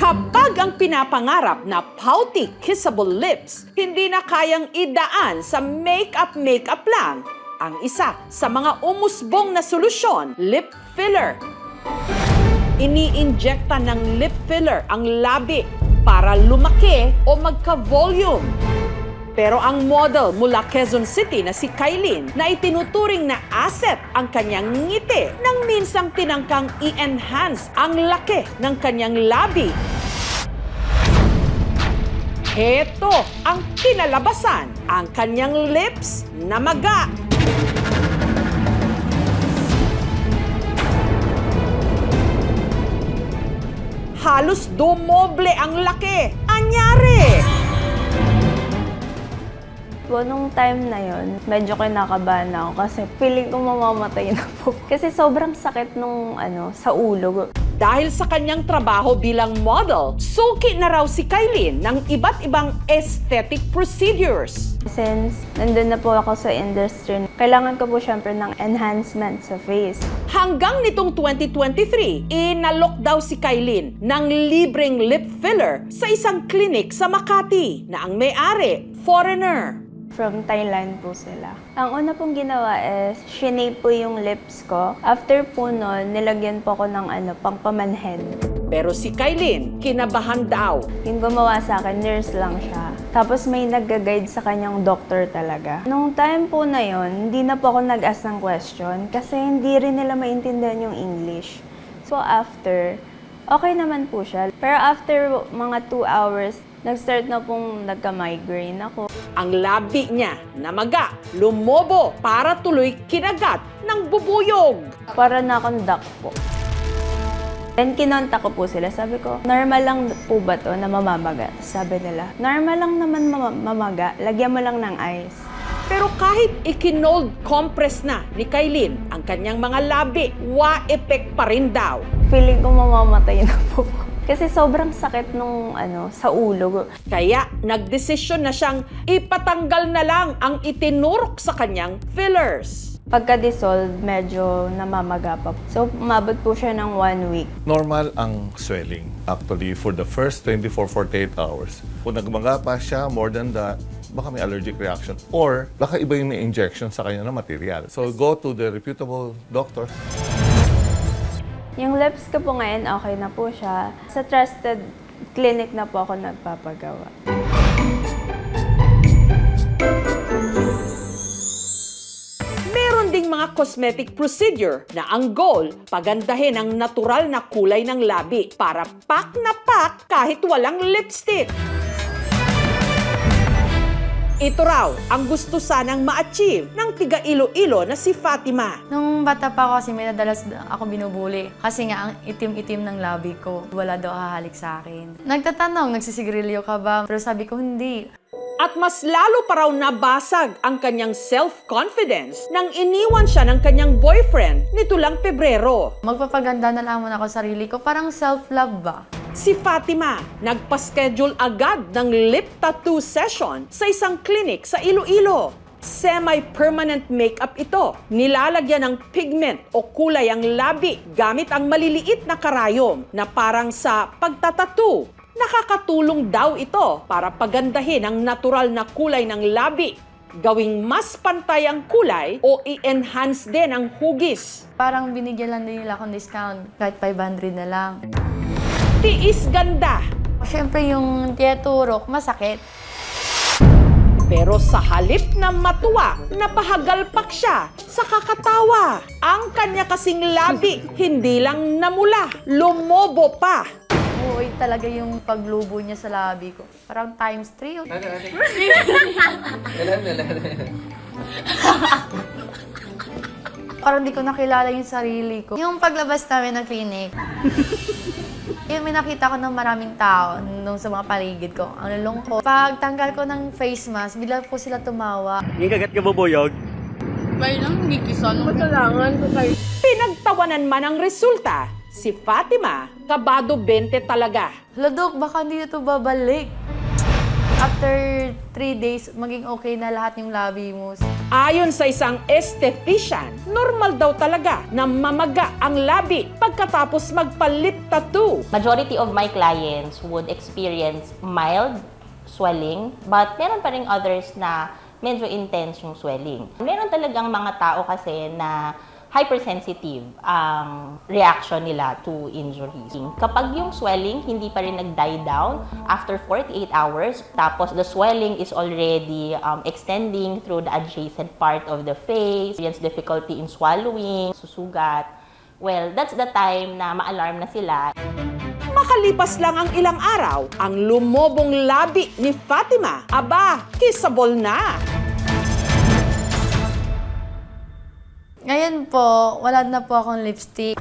Kapag ang pinapangarap na pouty, kissable lips, hindi na kayang idaan sa makeup lang, ang isa sa mga umusbong na solusyon, lip filler. Ini-injecta ng lip filler ang labi para lumaki o magka-volume. Pero ang model mula Quezon City na si Kailin na itinuturing na asset ang kanyang ngiti nang minsang tinangkang i-enhance ang laki ng kanyang labi. Heto ang kinalabasan, ang kanyang lips na maga. Halos dumoble ang laki. Anyari! Nung time na yon, medyo kinakabahan ako kasi feeling ko mamamatay na po. Kasi sobrang sakit nung sa ulo. Dahil sa kanyang trabaho bilang model, suki na raw si Kailin ng iba't ibang aesthetic procedures. Since nandun na po ako sa industry, kailangan ko po syempre ng enhancement sa face. Hanggang nitong 2023, inalok daw si Kailin ng libreng lip filler sa isang clinic sa Makati na ang may-ari, foreigner. From Thailand po sila. Ang una pong ginawa is, shinape po yung lips ko. After po nun, nilagyan po ako ng pangpamanhead. Pero si Kailin, kinabahan daw. Yung gumawa sa akin, nurse lang siya. Tapos may nag-guide sa kanyang doctor talaga. Nung time po na yon, hindi na po ako nag-ask ng question kasi hindi rin nila maintindihan yung English. So after, okay naman po siya. Pero after mga 2 hours, nag-start na pong nagka-migraine ako. Ang labi niya na maga, lumobo para tuloy kinagat ng bubuyog. Para na akong duck po. Then kinontak ko po sila. Sabi ko, normal lang po ba to na mamamaga? Sabi nila, normal lang naman mamaga. Lagyan mo lang ng ice. Pero kahit ikinold compress na ni Kailin ang kanyang mga labi, wa-effect pa rin daw. Feeling ko mamamatay na po. Kasi sobrang sakit nung sa ulo. Kaya nagdesisyon na siyang ipatanggal na lang ang itinurok sa kanyang fillers. Pagka-dissolve, medyo namamaga pa. So, umabot po siya ng 1 week. Normal ang swelling actually for the first 24-48 hours. Kung nagmaga pa siya more than that, baka may allergic reaction or baka iba yung injection sa kanya na material. So, go to the reputable doctor. Yung lips ko po ngayon, okay na po siya. Sa trusted clinic na po ako nagpapagawa. Meron ding mga cosmetic procedure na ang goal, pagandahin ang natural na kulay ng labi para pak na pak kahit walang lipstick. Ito raw ang gusto sanang ma-achieve ng tiga Iloilo na si Fatima. Nung bata pa ako kasi may nadalas ako binubuli. Kasi nga ang itim-itim ng labi ko. Wala daw hahalik sa akin. Nagtatanong, nagsisigarilyo ka ba? Pero sabi ko hindi. At mas lalo pa raw nabasag ang kanyang self-confidence nang iniwan siya ng kanyang boyfriend nito lang Pebrero. Magpapaganda na lamang ako sa sarili ko. Parang self-love ba? Si Fatima, nagpa-schedule agad ng lip tattoo session sa isang clinic sa Iloilo. Semi-permanent makeup ito. Nilalagyan ng pigment o kulay ang labi gamit ang maliliit na karayom na parang sa pagtatattoo. Nakakatulong daw ito para pagandahin ang natural na kulay ng labi, gawing mas pantay ang kulay o i-enhance din ang hugis. Parang binigyan lang din nila akong discount. Kahit 500 na lang. Tiis ganda. Siyempre yung tieturok, masakit. Pero sa halip na matuwa, napahagalpak siya sa kakatawa. Ang kanya kasing labi, hindi lang namula, lumobo pa. Uy, talaga yung paglubo niya sa labi ko. Parang times 3. Parang di ko nakilala yung sarili ko. Yung paglabas namin ng clinic, yung may nakita ko ng maraming tao nung sa mga paligid ko. Ang lulungkot. Pag tanggal ko ng face mask, bigla po sila tumawa. Yung kagat ka bubuyog? Bay lang, hindi kisan. Matalangan ko kayo. Pinagtawanan man ang resulta, si Fatima, kabado 20 talaga. Hala, Dok, baka hindi na ito babalik. After 3 days, maging okay na lahat yung labi mo. Ayon sa isang esthetician, normal daw talaga na mamaga ang labi pagkatapos magpa-lip tattoo. Majority of my clients would experience mild swelling, but meron pa rin others na medyo intense yung swelling. Meron talagang mga tao kasi na hypersensitive ang reaction nila to injuries. Kapag yung swelling hindi pa rin nag-die down after 48 hours, tapos the swelling is already extending through the adjacent part of the face, experience difficulty in swallowing, susugat, well, that's the time na ma-alarm na sila. Makalipas lang ang ilang araw, ang lumobong labi ni Fatima, aba, kissable na. Ngayon po, wala na po akong lipstick.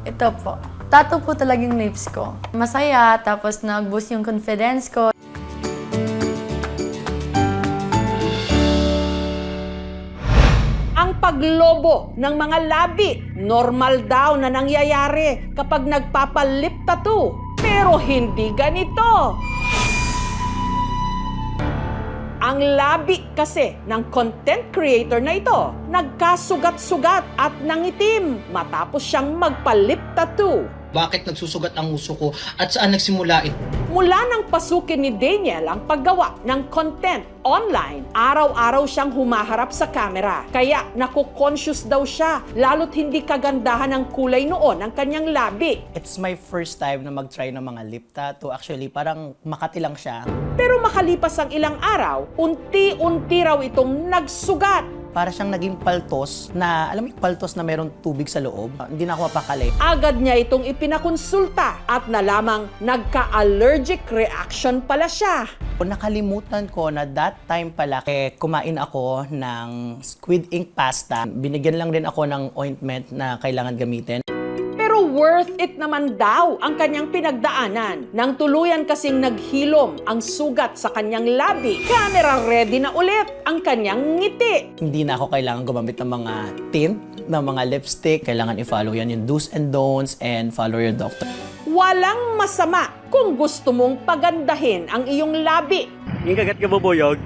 Ito po. Tattoo po talaga yung lips ko. Masaya, tapos nag-boost yung confidence ko. Ang paglobo ng mga labi, normal daw na nangyayari kapag nagpapalip tattoo. Pero hindi ganito. Ang labi kasi ng content creator na ito, nagkasugat-sugat at nangitim matapos siyang magpa-lip tattoo. Bakit nagsusugat ang uso ko at saan nagsimula ito? Mula nang pasukin ni Daniel ang paggawa ng content online, araw-araw siyang humaharap sa camera. Kaya naku-conscious daw siya, lalo't hindi kagandahan ng kulay noon ng kanyang labi. It's my first time na mag-try ng mga lip tattoo. Actually, parang Makati lang siya. Pero makalipas ang ilang araw, unti-unti raw itong nagsugat. Para siyang naging paltos na, alam mo yung paltos na merong tubig sa loob? Hindi na ako mapakali. Agad niya itong ipinakonsulta at nalamang nagka-allergic reaction pala siya. Nakalimutan ko na that time pala, kumain ako ng squid ink pasta. Binigyan lang din ako ng ointment na kailangan gamitin. Pero worth it naman daw ang kanyang pinagdaanan. Nang tuluyan kasing naghilom ang sugat sa kanyang labi, camera ready na ulit ang kanyang ngiti. Hindi na ako kailangan gumamit ng mga tint, ng mga lipstick. Kailangan i-follow yan yung do's and don'ts and follow your doctor. Walang masama kung gusto mong pagandahin ang iyong labi. Yung kagat ka bubuyog?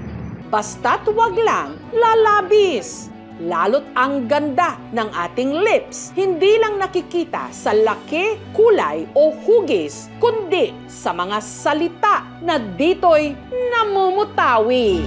Basta't wag lang lalabis. Lalo't ang ganda ng ating lips, hindi lang nakikita sa laki, kulay o hugis, kundi sa mga salita na dito'y namumutawi.